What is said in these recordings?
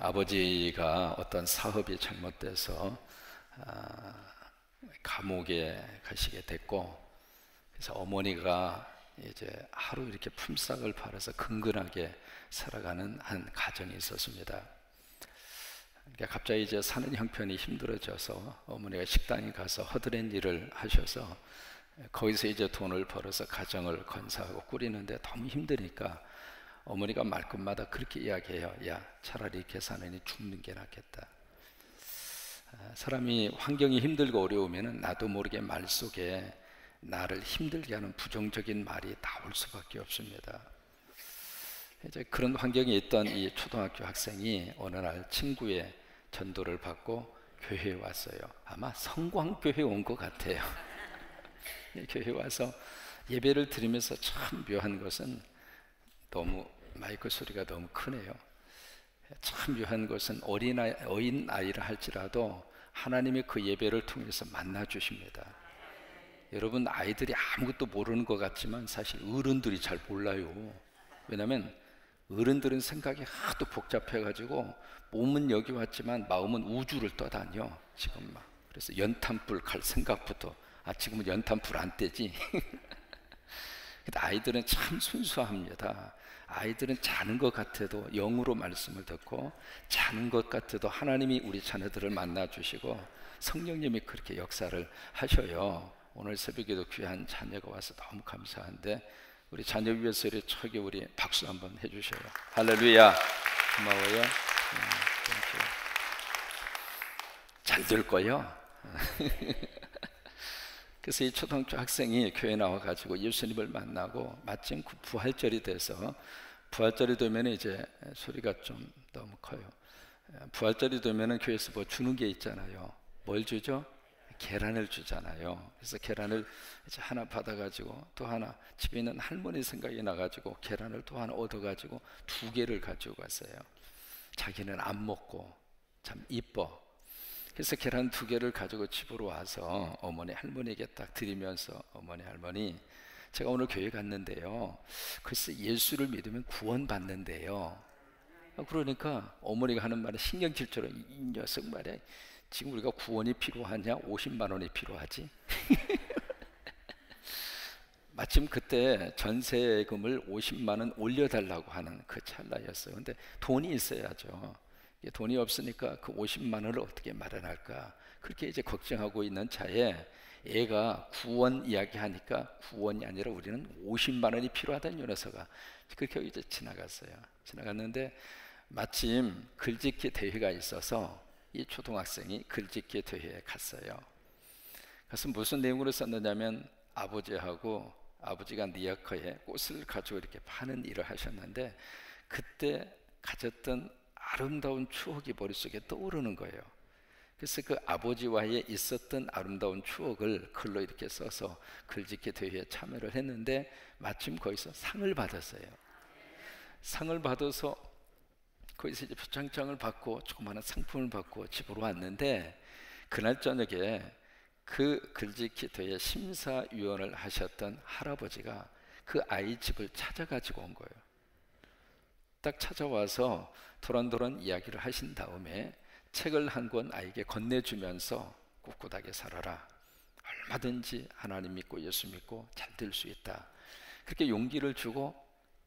아버지가 어떤 사업이 잘못돼서 감옥에 가시게 됐고, 그래서 어머니가 이제 하루 이렇게 품삯을 벌어서 근근하게 살아가는 한 가정이 있었습니다. 그러니까 갑자기 이제 사는 형편이 힘들어져서 어머니가 식당에 가서 허드렛 일을 하셔서 거기서 이제 돈을 벌어서 가정을 건사하고 꾸리는데 너무 힘드니까 어머니가 말끝마다 그렇게 이야기해요. 야, 차라리 이렇게 사느니 죽는 게 낫겠다. 사람이 환경이 힘들고 어려우면 나도 모르게 말 속에 나를 힘들게 하는 부정적인 말이 나올 수밖에 없습니다. 이제 그런 환경에 있던 이 초등학교 학생이 어느 날 친구의 전도를 받고 교회에 왔어요. 아마 성광교회 온 것 같아요. 교회에 와서 예배를 드리면서 참 묘한 것은, 너무 마이크 소리가 너무 크네요. 참 묘한 것은 어린 아이라 할지라도 하나님이 그 예배를 통해서 만나 주십니다. 여러분, 아이들이 아무것도 모르는 것 같지만 사실 어른들이 잘 몰라요. 왜냐하면 어른들은 생각이 하도 복잡해가지고 몸은 여기 왔지만 마음은 우주를 떠다녀 지금 막. 그래서 연탄불 갈 생각부터, 지금은 연탄불 안 떼지. 근데 아이들은 참 순수합니다. 아이들은 자는 것 같아도 영으로 말씀을 듣고, 자는 것 같아도 하나님이 우리 자녀들을 만나 주시고 성령님이 그렇게 역사를 하셔요. 오늘 새벽에도 귀한 자녀가 와서 너무 감사한데, 우리 자녀 위해서 저기 우리 박수 한번 해주셔요. 할렐루야. 고마워요. 잘 될 거예요. 그래서 이 초등학교 학생이 교회 나와가지고 예수님을 만나고, 마침 그 부활절이 돼서, 부활절이 되면 이제 소리가 좀 너무 커요. 부활절이 되면 교회에서 뭐 주는 게 있잖아요. 뭘 주죠? 계란을 주잖아요. 그래서 계란을 이제 하나 받아가지고 또 하나, 집에 있는 할머니 생각이 나가지고 계란을 또 하나 얻어가지고 2개를 가지고 갔어요. 자기는 안 먹고 참 이뻐. 그래서 계란 2개를 가지고 집으로 와서 어머니 할머니에게 딱 드리면서, 어머니 할머니, 제가 오늘 교회 갔는데요, 글쎄 예수를 믿으면 구원 받는데요. 그러니까 어머니가 하는 말은 신경질처럼, 이 녀석 말이야, 지금 우리가 구원이 필요하냐, 50만 원이 필요하지? 마침 그때 전세금을 50만 원 올려달라고 하는 그 찰나였어요. 근데 돈이 있어야죠. 돈이 없으니까 그 50만 원을 어떻게 마련할까, 그렇게 이제 걱정하고 있는 차에 애가 구원 이야기하니까, 구원이 아니라 우리는 50만 원이 필요하다는 녀석아, 그렇게 이제 지나갔는데 마침 글짓기 대회가 있어서 이 초등학생이 글짓기 대회에 갔어요. 그래서 무슨 내용으로 썼느냐면, 아버지가 니아커에 꽃을 가지고 이렇게 파는 일을 하셨는데, 그때 가졌던 아름다운 추억이 머릿속에 떠오르는 거예요. 그래서 그 아버지와의 있었던 아름다운 추억을 글로 이렇게 써서 글짓기 대회에 참여를 했는데, 마침 거기서 상을 받았어요. 상을 받아서 거기서 이제 표창장을 받고 조그마한 상품을 받고 집으로 왔는데, 그날 저녁에 그 글짓기 대회 심사위원을 하셨던 할아버지가 그 아이 집을 찾아가지고 온 거예요. 딱 찾아와서 도란도란 이야기를 하신 다음에 책을 한 권 아이에게 건네주면서, 꿋꿋하게 살아라, 얼마든지 하나님 믿고 예수 믿고 잘 될 수 있다, 그렇게 용기를 주고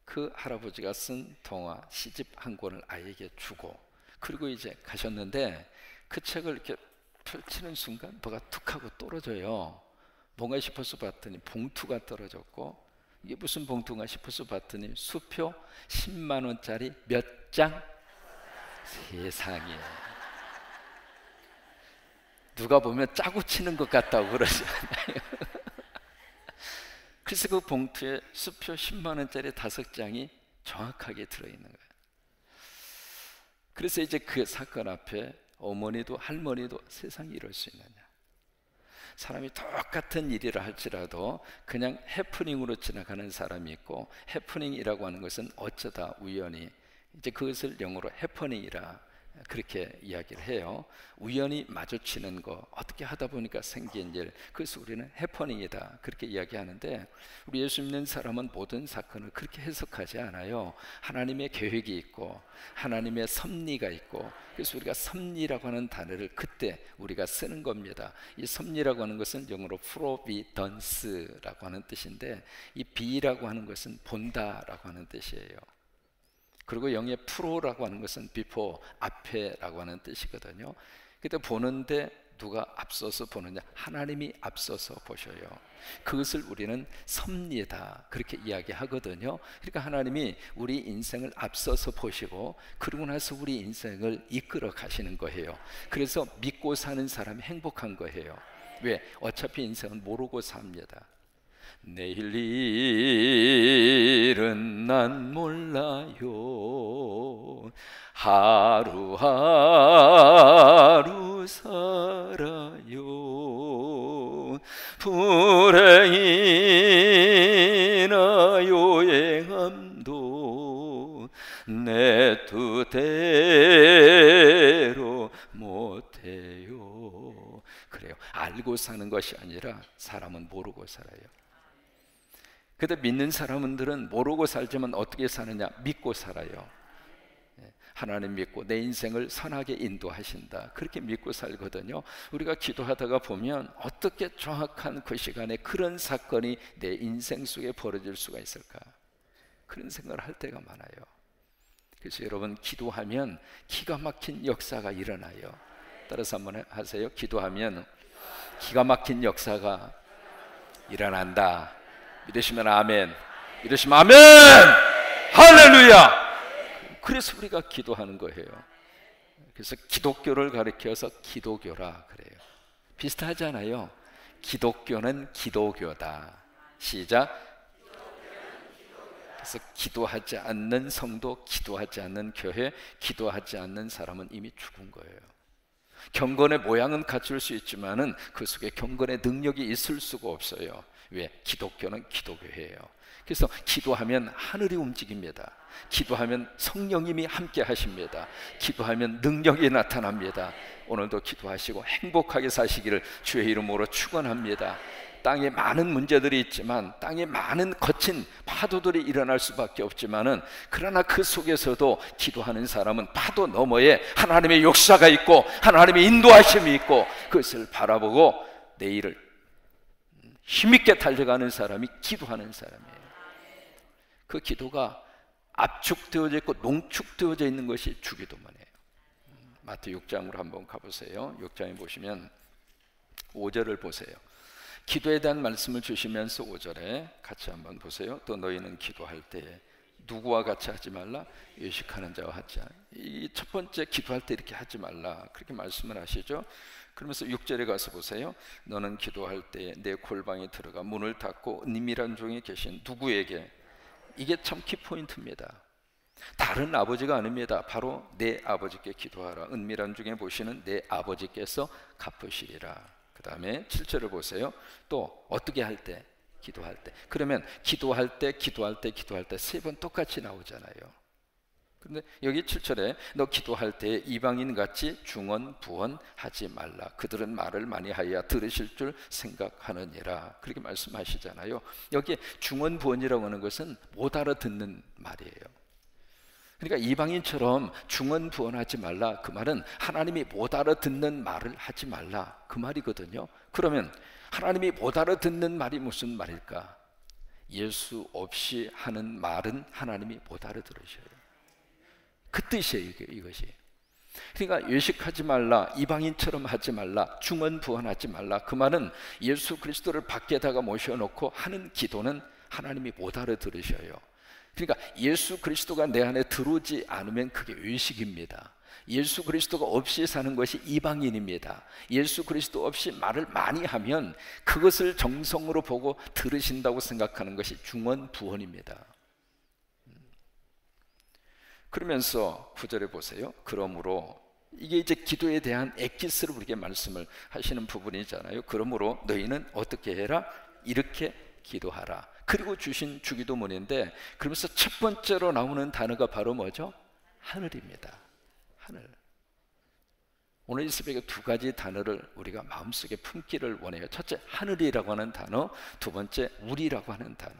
그 할아버지가 쓴 동화 시집 한 권을 아이에게 주고, 그리고 이제 가셨는데, 그 책을 이렇게 펼치는 순간 뭐가 툭 하고 떨어져요. 뭔가 싶어서 봤더니 봉투가 떨어졌고, 이게 무슨 봉투인가 싶어서 봤더니 수표 10만 원짜리 몇 장? 세상에, 누가 보면 짜고 치는 것 같다고 그러잖아요. 그래서 그 봉투에 수표 10만 원짜리 5장이 정확하게 들어있는 거예요. 그래서 이제 그 사건 앞에 어머니도 할머니도, 세상에 이럴 수 있느냐, 사람이 똑같은 일이라 할지라도 그냥 해프닝으로 지나가는 사람이 있고, 해프닝이라고 하는 것은 어쩌다 우연히, 이제 그것을 영어로 해퍼닝이라 그렇게 이야기를 해요. 우연히 마주치는 거, 어떻게 하다 보니까 생긴 일, 그래서 우리는 해퍼닝이다 그렇게 이야기하는데, 우리 예수 믿는 사람은 모든 사건을 그렇게 해석하지 않아요. 하나님의 계획이 있고 하나님의 섭리가 있고, 그래서 우리가 섭리라고 하는 단어를 그때 우리가 쓰는 겁니다. 이 섭리라고 하는 것은 영어로 providence라고 하는 뜻인데, 이 be라고 하는 것은 본다라고 하는 뜻이에요. 그리고 영의 프로라고 하는 것은 before, 앞에라고 하는 뜻이거든요. 그때 보는데 누가 앞서서 보느냐? 하나님이 앞서서 보셔요. 그것을 우리는 섭리다 그렇게 이야기하거든요. 그러니까 하나님이 우리 인생을 앞서서 보시고 그러고 나서 우리 인생을 이끌어 가시는 거예요. 그래서 믿고 사는 사람이 행복한 거예요. 왜? 어차피 인생은 모르고 삽니다. 내일 일은 난 몰라요. 하루하루 살아요. 불행이나 요행함도 내 뜻대로 못해요. 그래요. 알고 사는 것이 아니라 사람은 모르고 살아요. 근데 믿는 사람들은 모르고 살지만 어떻게 사느냐? 믿고 살아요. 하나님 믿고 내 인생을 선하게 인도하신다 그렇게 믿고 살거든요. 우리가 기도하다가 보면 어떻게 정확한 그 시간에 그런 사건이 내 인생 속에 벌어질 수가 있을까? 그런 생각을 할 때가 많아요. 그래서 여러분, 기도하면 기가 막힌 역사가 일어나요. 따라서 한번 하세요. 기도하면 기가 막힌 역사가 일어난다. 믿으시면 아멘. 믿으시면 아멘. 할렐루야. 그래서 우리가 기도하는 거예요. 그래서 기독교를 가리켜서 기도교라 그래요. 비슷하잖아요. 기독교는 기도교다. 시작. 그래서 기도하지 않는 성도, 기도하지 않는 교회, 기도하지 않는 사람은 이미 죽은 거예요. 경건의 모양은 갖출 수 있지만은 그 속에 경건의 능력이 있을 수가 없어요. 왜? 기독교는 기도교회예요. 그래서 기도하면 하늘이 움직입니다. 기도하면 성령님이 함께 하십니다. 기도하면 능력이 나타납니다. 오늘도 기도하시고 행복하게 사시기를 주의 이름으로 축원합니다. 땅에 많은 문제들이 있지만, 땅에 많은 거친 파도들이 일어날 수밖에 없지만은, 그러나 그 속에서도 기도하는 사람은 파도 너머에 하나님의 역사가 있고 하나님의 인도하심이 있고, 그것을 바라보고 내일을 힘있게 달려가는 사람이 기도하는 사람이에요. 그 기도가 압축되어져 있고 농축되어져 있는 것이 주기도만 해요. 마태 6장으로 한번 가보세요. 6장에 보시면 5절을 보세요. 기도에 대한 말씀을 주시면서 5절에 같이 한번 보세요. 또 너희는 기도할 때에 누구와 같이 하지 말라? 외식하는 자와 하지 않아. 이 첫 번째, 기도할 때 이렇게 하지 말라 그렇게 말씀을 하시죠. 그러면서 6절에 가서 보세요. 너는 기도할 때 내 골방에 들어가 문을 닫고 은밀한 중에 계신 누구에게, 이게 참 키포인트입니다. 다른 아버지가 아닙니다. 바로 내 아버지께 기도하라. 은밀한 중에 보시는 내 아버지께서 갚으시리라. 그 다음에 7절을 보세요. 또 어떻게 할 때? 기도할 때. 그러면 기도할 때 세 번 똑같이 나오잖아요. 그런데 여기 7절에 너 기도할 때 이방인같이 중언 부언하지 말라. 그들은 말을 많이 하여 들으실 줄 생각하느니라. 그렇게 말씀하시잖아요. 여기에 중언 부언이라고 하는 것은 못 알아듣는 말이에요. 그러니까 이방인처럼 중언 부언하지 말라, 그 말은 하나님이 못 알아듣는 말을 하지 말라 그 말이거든요. 그러면 하나님이 못 알아듣는 말이 무슨 말일까? 예수 없이 하는 말은 하나님이 못 알아들으셔요. 그 뜻이에요, 이것이. 그러니까 외식하지 말라, 이방인처럼 하지 말라, 중언부언하지 말라, 그 말은 예수 그리스도를 밖에다가 모셔놓고 하는 기도는 하나님이 못 알아들으셔요. 그러니까 예수 그리스도가 내 안에 들어오지 않으면 그게 외식입니다. 예수 그리스도가 없이 사는 것이 이방인입니다. 예수 그리스도 없이 말을 많이 하면 그것을 정성으로 보고 들으신다고 생각하는 것이 중언부언입니다. 그러면서 9절에 보세요. 그러므로, 이게 이제 기도에 대한 엑기스를 우리에게 말씀을 하시는 부분이잖아요. 그러므로 너희는 어떻게 해라? 이렇게 기도하라. 그리고 주신 주기도문인데, 그러면서 첫 번째로 나오는 단어가 바로 뭐죠? 하늘입니다. 하늘. 오늘 이 새벽에 두 가지 단어를 우리가 마음속에 품기를 원해요. 첫째, 하늘이라고 하는 단어. 두 번째, 우리라고 하는 단어.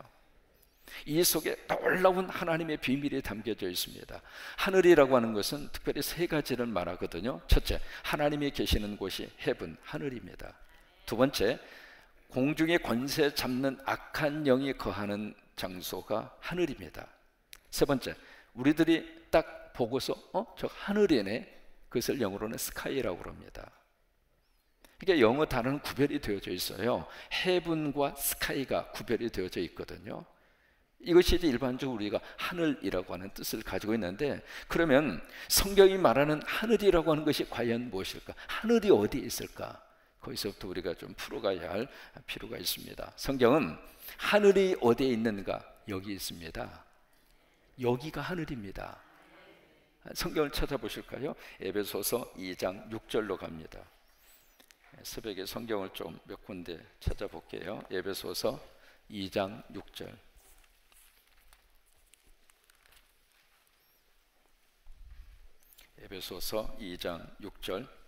이 속에 놀라운 하나님의 비밀이 담겨져 있습니다. 하늘이라고 하는 것은 특별히 세 가지를 말하거든요. 첫째, 하나님이 계시는 곳이 헤븐, 하늘입니다. 두 번째, 공중의 권세 잡는 악한 영이 거하는 장소가 하늘입니다. 세 번째, 우리들이 딱 보고서 저 하늘이네, 그것을 영어로는 스카이라고 그럽니다. 그러니까 영어 단어는 구별이 되어져 있어요. 헤븐과 스카이가 구별이 되어져 있거든요. 이것이 이제 일반적으로 우리가 하늘이라고 하는 뜻을 가지고 있는데, 그러면 성경이 말하는 하늘이라고 하는 것이 과연 무엇일까? 하늘이 어디에 있을까? 거기서부터 우리가 좀 풀어가야 할 필요가 있습니다. 성경은 하늘이 어디에 있는가? 여기 있습니다. 여기가 하늘입니다. 성경을 찾아보실까요? 에베소서 2장 6절로 갑니다. 새벽에 성경을 좀 몇 군데 찾아볼게요. 에베소서 2장 6절. 에베소서 2장 6절.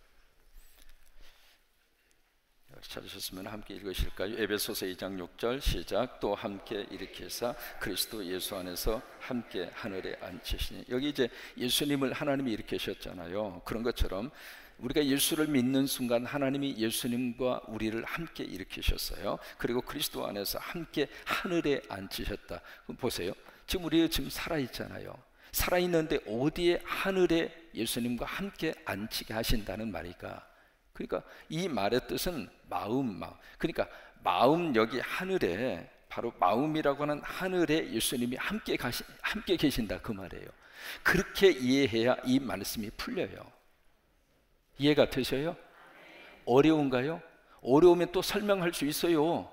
찾으셨으면 함께 읽으실까요? 에베소서 2장 6절 시작. 또 함께 일으키사 그리스도 예수 안에서 함께 하늘에 앉히시니. 여기 이제 예수님을 하나님이 일으키셨잖아요. 그런 것처럼 우리가 예수를 믿는 순간 하나님이 예수님과 우리를 함께 일으키셨어요. 그리고 그리스도 안에서 함께 하늘에 앉히셨다. 그럼 보세요. 지금 우리 지금 살아있잖아요. 살아있는데 어디에 하늘에 예수님과 함께 앉히게 하신다는 말이까? 그러니까 이 말의 뜻은 마음. 그러니까 마음, 여기 하늘에, 바로 마음이라고 하는 하늘에 예수님이 함께 계신다, 그 말이에요. 그렇게 이해해야 이 말씀이 풀려요. 이해가 되셔요? 어려운가요? 어려우면 또 설명할 수 있어요.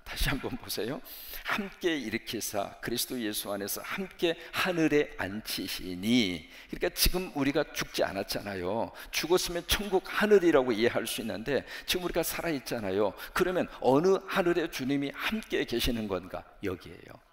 다시 한번 보세요. 함께 일으키사 그리스도 예수 안에서 함께 하늘에 앉히시니. 그러니까 지금 우리가 죽지 않았잖아요. 죽었으면 천국 하늘이라고 이해할 수 있는데 지금 우리가 살아있잖아요. 그러면 어느 하늘에 주님이 함께 계시는 건가? 여기에요.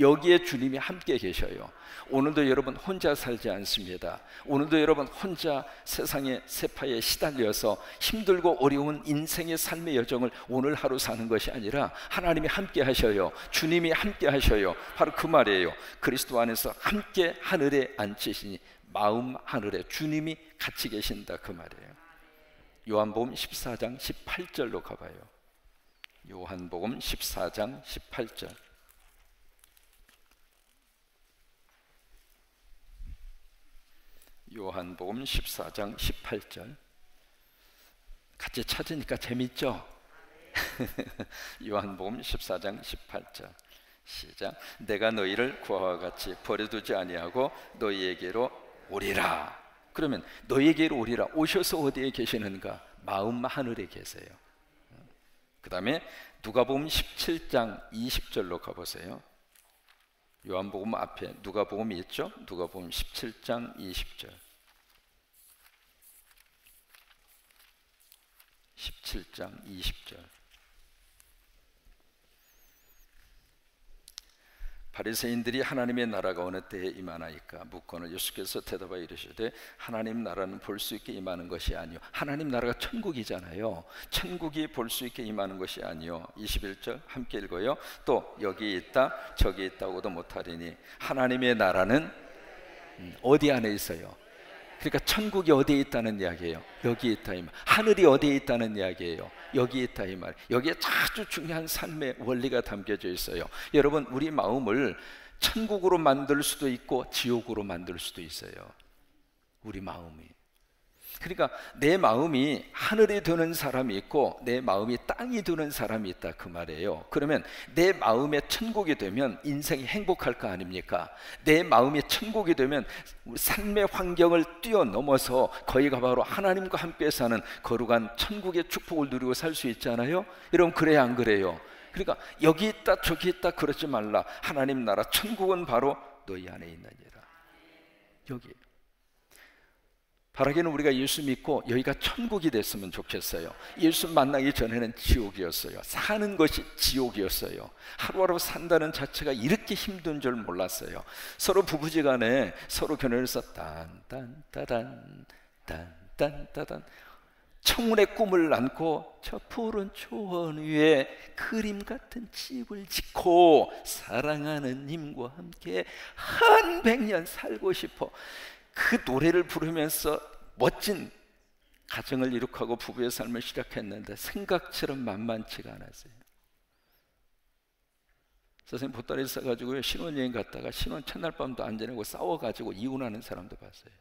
여기에 주님이 함께 계셔요. 오늘도 여러분 혼자 살지 않습니다. 오늘도 여러분 혼자 세상의 세파에 시달려서 힘들고 어려운 인생의 삶의 여정을 오늘 하루 사는 것이 아니라 하나님이 함께 하셔요. 주님이 함께 하셔요. 바로 그 말이에요. 그리스도 안에서 함께 하늘에 앉히시니, 마음 하늘에 주님이 같이 계신다, 그 말이에요. 요한복음 14장 18절로 가봐요. 요한복음 14장 18절. 요한복음 14장 18절. 같이 찾으니까 재밌죠? 요한복음 14장 18절 시작. 내가 너희를 구하와 같이 버려두지 아니하고 너희에게로 오리라. 그러면 너희에게로 오리라. 오셔서 어디에 계시는가? 마음 하늘에 계세요. 그 다음에 누가복음 17장 20절로 가보세요. 요한복음 앞에 누가복음이 있죠? 누가복음 17장 20절. 17장 20절. 바리새인들이 하나님의 나라가 어느 때에 임하나이까 묻거늘 예수께서 대답하여 이르시되 하나님 나라는 볼 수 있게 임하는 것이 아니요. 하나님 나라가 천국이잖아요. 천국이 볼 수 있게 임하는 것이 아니요. 21절 함께 읽어요. 또 여기 있다 저기 있다고도 못하리니 하나님의 나라는 어디 안에 있어요? 그러니까 천국이 어디에 있다는 이야기예요? 여기 있다 이 말. 하늘이 어디에 있다는 이야기예요? 여기 있다 이 말. 여기에 아주 중요한 삶의 원리가 담겨져 있어요. 여러분, 우리 마음을 천국으로 만들 수도 있고 지옥으로 만들 수도 있어요. 우리 마음이. 그러니까 내 마음이 하늘에 두는 사람이 있고 내 마음이 땅이 두는 사람이 있다, 그 말이에요. 그러면 내 마음에 천국이 되면 인생이 행복할 거 아닙니까? 내 마음이 천국이 되면 삶의 환경을 뛰어넘어서 거기가 바로 하나님과 함께 사는 거룩한 천국의 축복을 누리고 살 수 있잖아요. 여러분, 그래야 안 그래요? 그러니까 여기 있다 저기 있다 그러지 말라. 하나님 나라 천국은 바로 너희 안에 있느니라. 여기. 바라기는 우리가 예수 믿고 여기가 천국이 됐으면 좋겠어요. 예수 만나기 전에는 지옥이었어요. 사는 것이 지옥이었어요. 하루하루 산다는 자체가 이렇게 힘든 줄 몰랐어요. 서로 부부지간에 서로 견해해서 딴딴따단 딴따단 청운의 꿈을 안고 저 푸른 초원 위에 그림 같은 집을 짓고 사랑하는 님과 함께 한 100년 살고 싶어. 그 노래를 부르면서 멋진 가정을 이룩하고 부부의 삶을 시작했는데 생각처럼 만만치가 않았어요. 선생님 보따리 싸가지고 신혼여행 갔다가 신혼 첫날 밤도 안 지내고 싸워가지고 이혼하는 사람도 봤어요.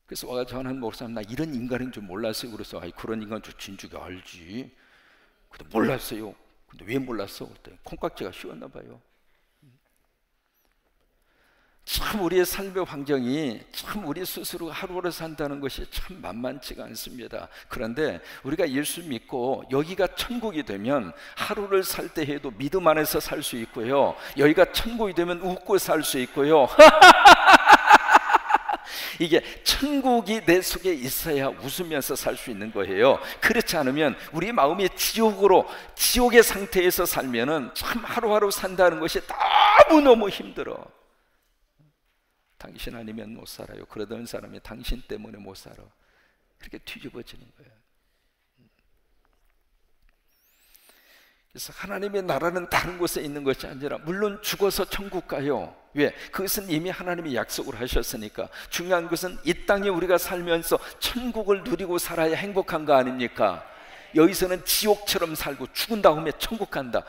그래서 와가지고 저는 목사님 나 이런 인간인 줄 몰랐어요. 그래서 아이 그런 인간 줄 진즉에 알지. 근데 몰랐어요. 근데 왜 몰랐어? 그랬더니 콩깍지가 씌웠나 봐요. 참 우리의 삶의 환경이 참 우리 스스로 하루하루 산다는 것이 참 만만치가 않습니다. 그런데 우리가 예수 믿고 여기가 천국이 되면 하루를 살 때 해도 믿음 안에서 살 수 있고요, 여기가 천국이 되면 웃고 살 수 있고요 이게 천국이 내 속에 있어야 웃으면서 살 수 있는 거예요. 그렇지 않으면 우리 마음이 지옥의 상태에서 살면은 참 하루하루 산다는 것이 너무너무 힘들어. 당신 아니면 못 살아요. 그러던 사람이 당신 때문에 못 살아. 그렇게 뒤집어지는 거예요. 그래서 하나님의 나라는 다른 곳에 있는 것이 아니라, 물론 죽어서 천국 가요. 왜? 그것은 이미 하나님이 약속을 하셨으니까. 중요한 것은 이 땅에 우리가 살면서 천국을 누리고 살아야 행복한 거 아닙니까? 여기서는 지옥처럼 살고 죽은 다음에 천국 간다.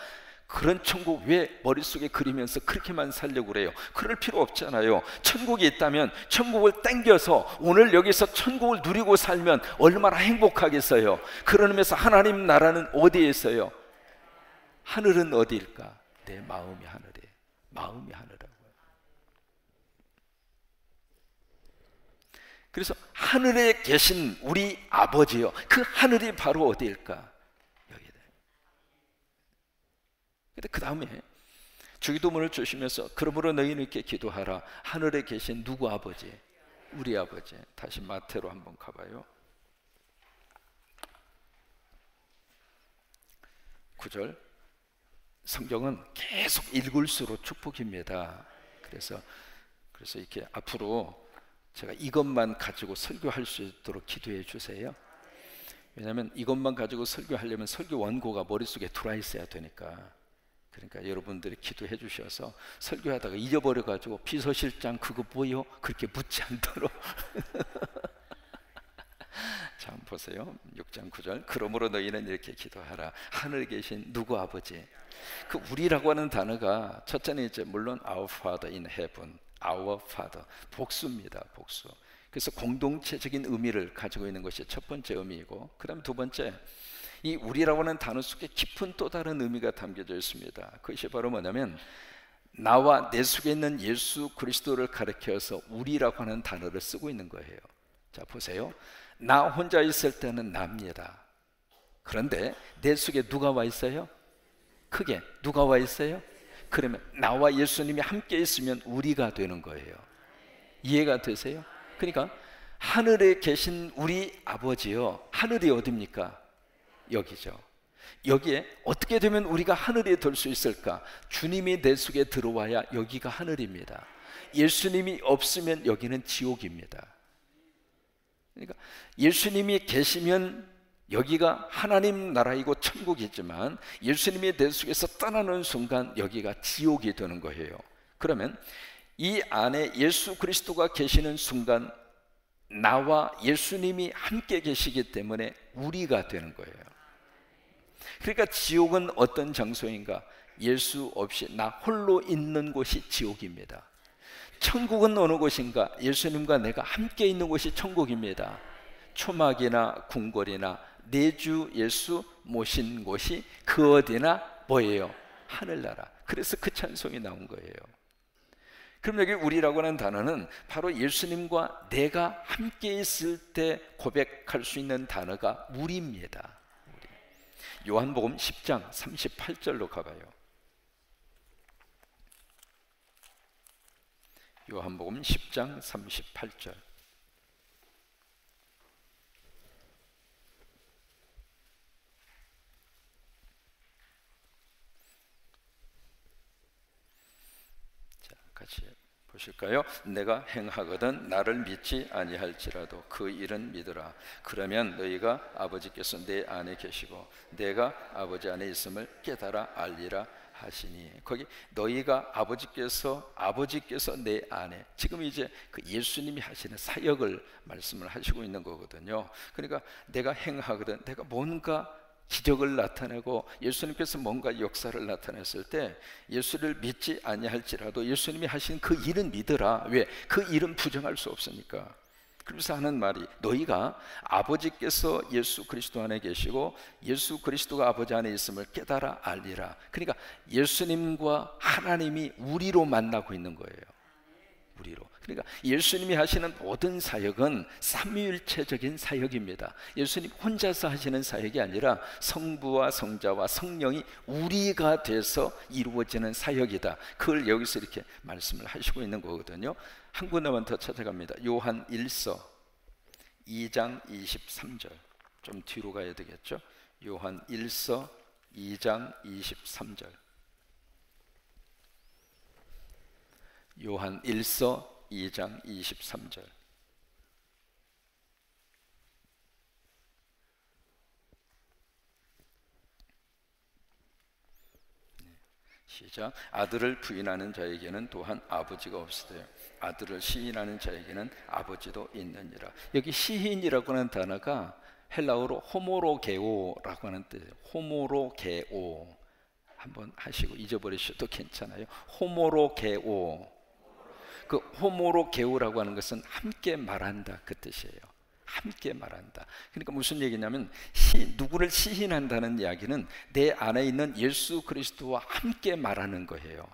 그런 천국 왜 머릿속에 그리면서 그렇게만 살려고 그래요? 그럴 필요 없잖아요. 천국이 있다면 천국을 땡겨서 오늘 여기서 천국을 누리고 살면 얼마나 행복하겠어요. 그런 의미에서 하나님 나라는 어디에 있어요? 하늘은 어디일까? 내 마음이 하늘이에요. 마음이 하늘이라고요. 그래서 하늘에 계신 우리 아버지요, 그 하늘이 바로 어디일까? 근데 그 다음에 주기도문을 주시면서 그러므로 너희는 이렇게 기도하라. 하늘에 계신 누구 아버지? 우리 아버지. 다시 마태로 한번 가봐요. 9절. 성경은 계속 읽을수록 축복입니다. 그래서 이렇게 앞으로 제가 이것만 가지고 설교할 수 있도록 기도해 주세요. 왜냐하면 이것만 가지고 설교하려면 설교 원고가 머릿속에 들어와 있어야 되니까. 그러니까 여러분들이 기도해 주셔서 설교하다가 잊어버려가지고 비서실장 그거 뭐요? 그렇게 묻지 않도록 자, 한번 보세요. 6장 9절. 그러므로 너희는 이렇게 기도하라. 하늘에 계신 누구 아버지. 그 우리라고 하는 단어가 첫째는 이제 물론 Our Father in Heaven, Our Father, 복수입니다. 복수. 그래서 공동체적인 의미를 가지고 있는 것이 첫 번째 의미이고, 그 다음 두 번째, 이 우리라고 하는 단어 속에 깊은 또 다른 의미가 담겨져 있습니다. 그것이 바로 뭐냐면 나와 내 속에 있는 예수 그리스도를 가리켜서 우리라고 하는 단어를 쓰고 있는 거예요. 자, 보세요. 나 혼자 있을 때는 납니다. 그런데 내 속에 누가 와 있어요? 크게 누가 와 있어요? 그러면 나와 예수님이 함께 있으면 우리가 되는 거예요. 이해가 되세요? 그러니까 하늘에 계신 우리 아버지요, 하늘이 어디입니까? 여기죠. 여기에 어떻게 되면 우리가 하늘에 들 수 있을까? 주님이 내 속에 들어와야 여기가 하늘입니다. 예수님이 없으면 여기는 지옥입니다. 그러니까 예수님이 계시면 여기가 하나님 나라이고 천국이지만, 예수님이 내 속에서 떠나는 순간 여기가 지옥이 되는 거예요. 그러면 이 안에 예수 그리스도가 계시는 순간 나와 예수님이 함께 계시기 때문에 우리가 되는 거예요. 그러니까 지옥은 어떤 장소인가? 예수 없이 나 홀로 있는 곳이 지옥입니다. 천국은 어느 곳인가? 예수님과 내가 함께 있는 곳이 천국입니다. 초막이나 궁궐이나 내주 예수 모신 곳이 그 어디나 뭐예요? 하늘나라. 그래서 그 찬송이 나온 거예요. 그럼 여기 우리라고 하는 단어는 바로 예수님과 내가 함께 있을 때 고백할 수 있는 단어가 우리입니다. 요한복음 10장 38절로 가봐요. 요한복음 10장 38절. 자, 같이 보실까요? 내가 행하거든 나를 믿지 아니할지라도 그 일은 믿으라. 그러면 너희가 아버지께서 내 안에 계시고 내가 아버지 안에 있음을 깨달아 알리라 하시니, 거기 너희가 아버지께서 내 안에, 지금 이제 그 예수님이 하시는 사역을 말씀을 하시고 있는 거거든요. 그러니까 내가 행하거든, 내가 뭔가 기적을 나타내고 예수님께서 뭔가 역사를 나타냈을 때 예수를 믿지 아니할지라도 예수님이 하신 그 일은 믿으라. 왜? 그 일은 부정할 수 없으니까. 그러면서 하는 말이, 너희가 아버지께서 예수 그리스도 안에 계시고 예수 그리스도가 아버지 안에 있음을 깨달아 알리라. 그러니까 예수님과 하나님이 우리로 만나고 있는 거예요. 우리로. 그러니까 예수님이 하시는 모든 사역은 삼위일체적인 사역입니다. 예수님 혼자서 하시는 사역이 아니라 성부와 성자와 성령이 우리가 돼서 이루어지는 사역이다. 그걸 여기서 이렇게 말씀을 하시고 있는 거거든요. 한 군데만 더 찾아갑니다. 요한 1서 2장 23절. 좀 뒤로 가야 되겠죠. 요한 1서 2장 23절. 요한 1서 2장 23절. 시작. 아들을 부인하는 자에게는 또한 아버지가 없으되 아들을 시인하는 자에게는 아버지도 있느니라. 여기 시인이라고 하는 단어가 헬라어로 호모로게오라고 하는 뜻이에요. 호모로게오. 한번 하시고 잊어버리셔도 괜찮아요. 호모로게오. 그 호모로게오라고 하는 것은 함께 말한다, 그 뜻이에요. 함께 말한다. 그러니까 무슨 얘기냐면 누구를 시인한다는 이야기는 내 안에 있는 예수 그리스도와 함께 말하는 거예요.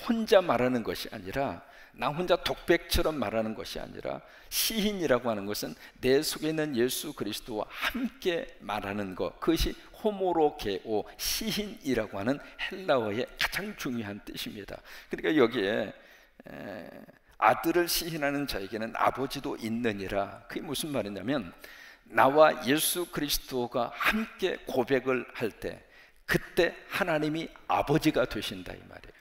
혼자 말하는 것이 아니라, 나 혼자 독백처럼 말하는 것이 아니라, 시인이라고 하는 것은 내 속에 있는 예수 그리스도와 함께 말하는 것, 그것이 호모로게오, 시인이라고 하는 헬라어의 가장 중요한 뜻입니다. 그러니까 여기에 아들을 시인하는 자에게는 아버지도 있느니라. 그게 무슨 말이냐면, 나와 예수 그리스도가 함께 고백을 할 때 그때 하나님이 아버지가 되신다, 이 말이에요.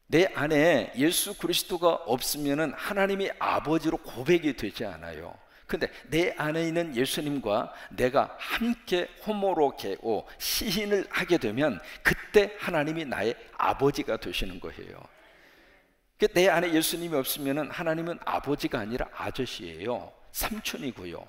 내 안에 예수 그리스도가 없으면은 하나님이 아버지로 고백이 되지 않아요. 근데 내 안에 있는 예수님과 내가 함께 호모로게오, 시인을 하게 되면 그때 하나님이 나의 아버지가 되시는 거예요. 내 안에 예수님이 없으면 하나님은 아버지가 아니라 아저씨예요. 삼촌이고요.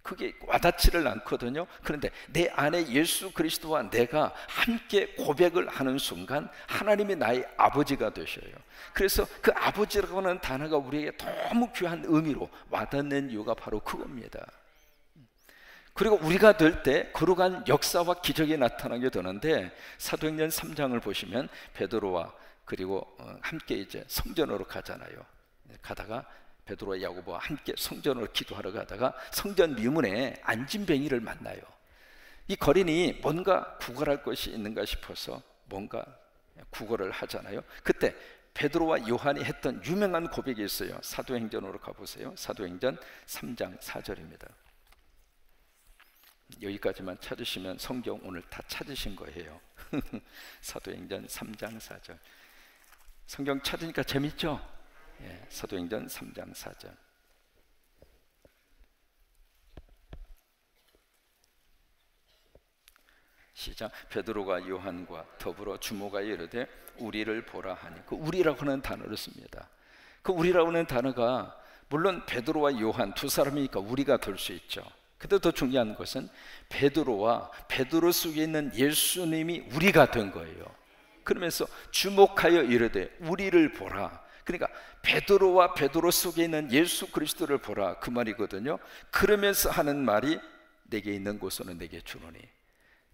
그게 와닿지를 않거든요. 그런데 내 안에 예수 그리스도와 내가 함께 고백을 하는 순간 하나님이 나의 아버지가 되셔요. 그래서 그 아버지라고 하는 단어가 우리에게 너무 귀한 의미로 와닿는 이유가 바로 그겁니다. 그리고 우리가 될 때 거룩한 역사와 기적이 나타나게 되는데, 사도행전 3장을 보시면 베드로와 그리고 함께 이제 성전으로 가잖아요. 가다가 베드로와 야고보와 함께 성전으로 기도하러 가다가 성전 미문에 안진뱅이를 만나요. 이 거린이 뭔가 구걸할 것이 있는가 싶어서 뭔가 구걸을 하잖아요. 그때 베드로와 요한이 했던 유명한 고백이 있어요. 사도행전으로 가보세요. 사도행전 3장 4절입니다. 여기까지만 찾으시면 성경 오늘 다 찾으신 거예요. 사도행전 3장 4절. 성경 찾으니까 재밌죠? 예, 사도행전 3장 4절. 시작. 베드로가 요한과 더불어 주모가에 이르되 우리를 보라 하니, 그 우리라고 하는 단어를 씁니다. 그 우리라고 하는 단어가 물론 베드로와 요한 두 사람이니까 우리가 될 수 있죠. 근데 더 중요한 것은 베드로와 베드로 속에 있는 예수님이 우리가 된 거예요. 그러면서 주목하여 이르되 우리를 보라. 그러니까 베드로와 베드로 속에 있는 예수 그리스도를 보라, 그 말이거든요. 그러면서 하는 말이 내게 있는 곳으로 내게 주노니.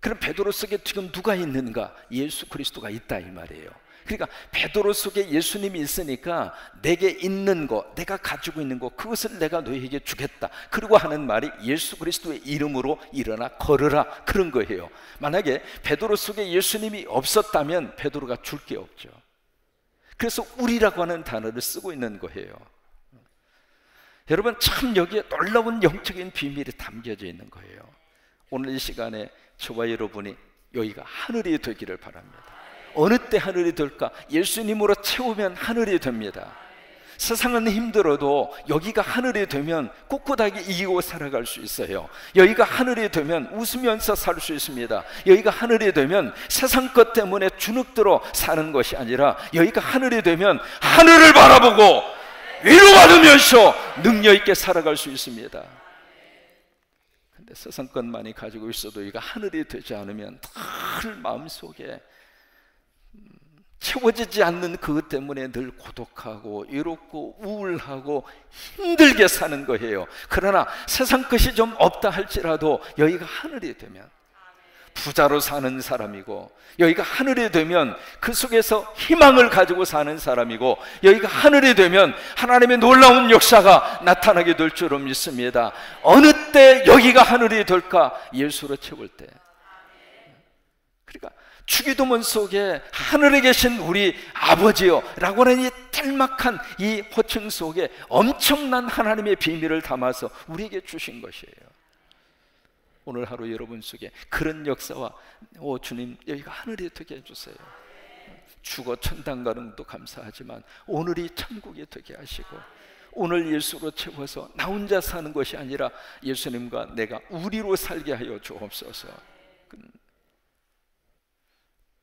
그럼 베드로 속에 지금 누가 있는가? 예수 그리스도가 있다, 이 말이에요. 그러니까 베드로 속에 예수님이 있으니까 내게 있는 것, 내가 가지고 있는 것, 그것을 내가 너희에게 주겠다. 그리고 하는 말이 예수 그리스도의 이름으로 일어나 걸으라, 그런 거예요. 만약에 베드로 속에 예수님이 없었다면 베드로가 줄 게 없죠. 그래서 우리라고 하는 단어를 쓰고 있는 거예요. 여러분, 참 여기에 놀라운 영적인 비밀이 담겨져 있는 거예요. 오늘 이 시간에 저와 여러분이 여기가 하늘이 되기를 바랍니다. 어느 때 하늘이 될까? 예수님으로 채우면 하늘이 됩니다. 세상은 힘들어도 여기가 하늘이 되면 꿋꿋하게 이기고 살아갈 수 있어요. 여기가 하늘이 되면 웃으면서 살 수 있습니다. 여기가 하늘이 되면 세상 것 때문에 주눅들어 사는 것이 아니라 여기가 하늘이 되면 하늘을 바라보고 위로받으면서 능력 있게 살아갈 수 있습니다. 근데 세상 것만이 가지고 있어도 여기가 하늘이 되지 않으면 늘 마음속에 채워지지 않는 그것 때문에 늘 고독하고 외롭고 우울하고 힘들게 사는 거예요. 그러나 세상 것이 좀 없다 할지라도 여기가 하늘이 되면 부자로 사는 사람이고, 여기가 하늘이 되면 그 속에서 희망을 가지고 사는 사람이고, 여기가 하늘이 되면 하나님의 놀라운 역사가 나타나게 될 줄을 믿습니다. 어느 때 여기가 하늘이 될까? 예수로 채울 때. 그러니까 주기도문 속에 하늘에 계신 우리 아버지요 라고 하는 이 짤막한 이 호칭 속에 엄청난 하나님의 비밀을 담아서 우리에게 주신 것이에요. 오늘 하루 여러분 속에 그런 역사와 주님 여기가 하늘이 되게 해주세요. 죽어 천당 가는 것도 감사하지만 오늘이 천국이 되게 하시고, 오늘 예수로 채워서 나 혼자 사는 것이 아니라 예수님과 내가 우리로 살게 하여 주옵소서.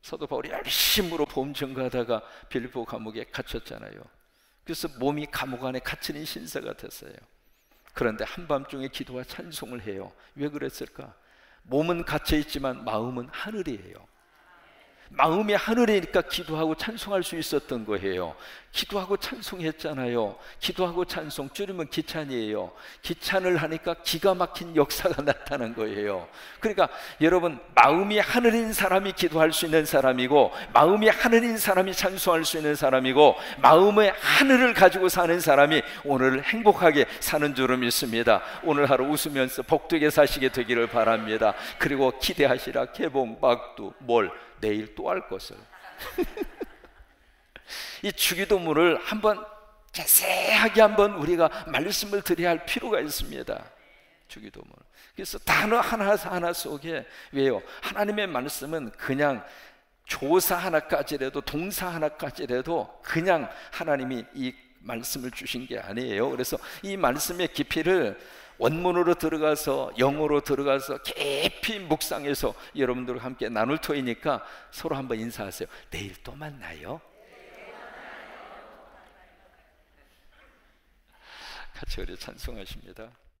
사도 바울이 열심으로 보험 전가하다가 빌립보 감옥에 갇혔잖아요. 그래서 몸이 감옥 안에 갇힌 신세가 됐어요. 그런데 한밤중에 기도와 찬송을 해요. 왜 그랬을까? 몸은 갇혀있지만 마음은 하늘이에요. 마음이 하늘이니까 기도하고 찬송할 수 있었던 거예요. 기도하고 찬송했잖아요. 기도하고 찬송 줄이면 기찬이에요. 기찬을 하니까 기가 막힌 역사가 나타난 거예요. 그러니까 여러분, 마음이 하늘인 사람이 기도할 수 있는 사람이고, 마음이 하늘인 사람이 찬송할 수 있는 사람이고, 마음의 하늘을 가지고 사는 사람이 오늘 행복하게 사는 줄을 믿습니다. 오늘 하루 웃으면서 복되게 사시게 되기를 바랍니다. 그리고 기대하시라. 개봉, 막두, 뭘 내일 또 할 것을. 이 주기도문을 한번 자세하게 한번 우리가 말씀을 드려야 할 필요가 있습니다. 주기도문. 그래서 단어 하나 속에, 왜요? 하나님의 말씀은 그냥 조사 하나까지라도, 동사 하나까지라도 그냥 하나님이 이 말씀을 주신 게 아니에요. 그래서 이 말씀의 깊이를 원문으로 들어가서, 영어로 들어가서 깊이 묵상해서 여러분들과 함께 나눌 터이니까 서로 한번 인사하세요. 내일 또 만나요. 같이 우리 찬송하십니다.